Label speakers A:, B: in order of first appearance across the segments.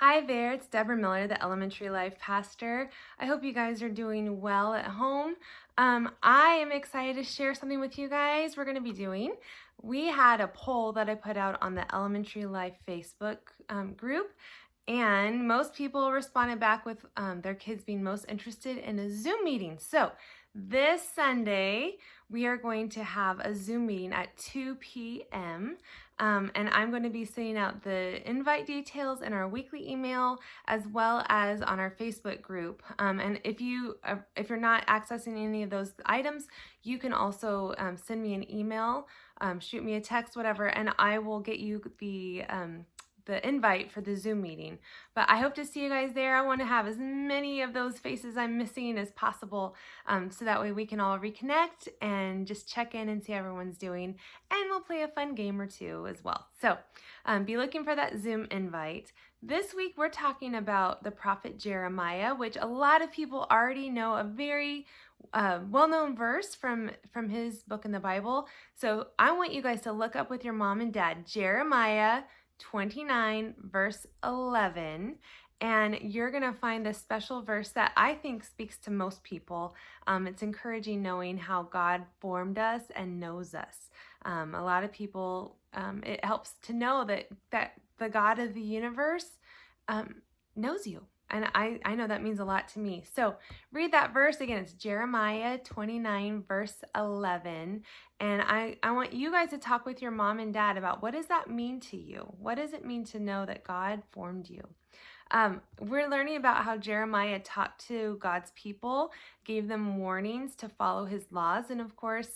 A: Hi there, it's Deborah Miller, the Elementary Life Pastor. I hope you guys are doing well at home. I am excited to share something with you guys we're going to be doing. We had a poll that I put out on the Elementary Life Facebook group, and most people responded back with their kids being most interested in a Zoom meeting. So this Sunday, we are going to have a Zoom meeting at 2 p.m. And I'm going to be sending out the invite details in our weekly email as well as on our Facebook group. And if you're not accessing any of those items, you can also send me an email, shoot me a text, whatever, and I will get you the invite for the Zoom meeting. But I hope to see you guys there. I want to have as many of those faces I'm missing as possible, so that way we can all reconnect and just check in and see how everyone's doing, and we'll play a fun game or two as well. So be looking for that Zoom invite. This week we're talking about the prophet Jeremiah, which a lot of people already know, a very well-known verse from his book in the Bible. So I want you guys to look up with your mom and dad Jeremiah 29 verse 11, and you're going to find this special verse that I think speaks to most people. It's encouraging knowing how God formed us and knows us. A lot of people, it helps to know that the God of the universe knows you. And I know that means a lot to me. So read that verse again. It's Jeremiah 29 verse 11. And I want you guys to talk with your mom and dad about, what does that mean to you? What does it mean to know that God formed you? We're learning about how Jeremiah talked to God's people, gave them warnings to follow his laws. And of course,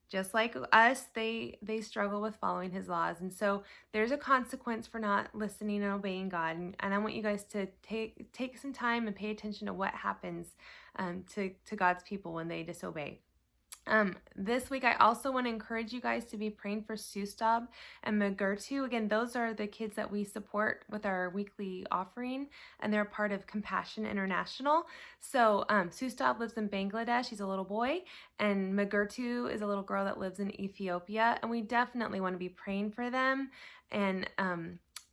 A: just like us, they struggle with following his laws. And so there's a consequence for not listening and obeying God. And I want you guys to take some time and pay attention to what happens to God's people when they disobey. This week, I also want to encourage you guys to be praying for Sustab and Magurtu. Again, those are the kids that we support with our weekly offering, and they're part of Compassion International. So Sustab lives in Bangladesh. He's a little boy, and Magurtu is a little girl that lives in Ethiopia. And we definitely want to be praying for them and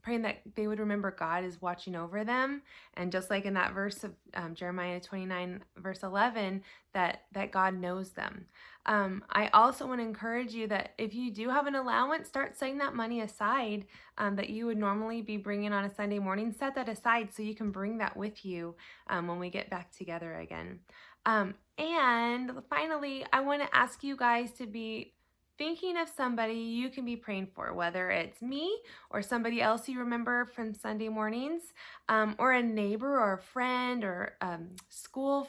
A: praying that they would remember God is watching over them. And just like in that verse of Jeremiah 29 verse 11, that God knows them. I also want to encourage you that if you do have an allowance, start setting that money aside that you would normally be bringing on a Sunday morning. Set that aside so you can bring that with you when we get back together again. And finally, I want to ask you guys to be thinking of somebody you can be praying for, whether it's me or somebody else you remember from Sunday mornings, or a neighbor or a friend or school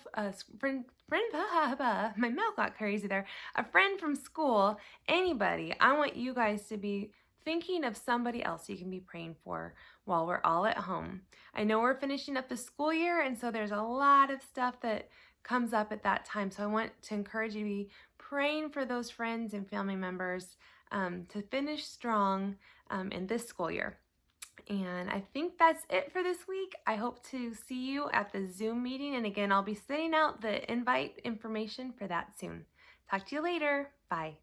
A: friend, my mouth got crazy there, a friend from school, anybody. I want you guys to be thinking of somebody else you can be praying for while we're all at home. I know we're finishing up the school year, and so there's a lot of stuff that comes up at that time. So I want to encourage you to be praying for those friends and family members to finish strong in this school year. And I think that's it for this week. I hope to see you at the Zoom meeting. And again, I'll be sending out the invite information for that soon. Talk to you later. Bye.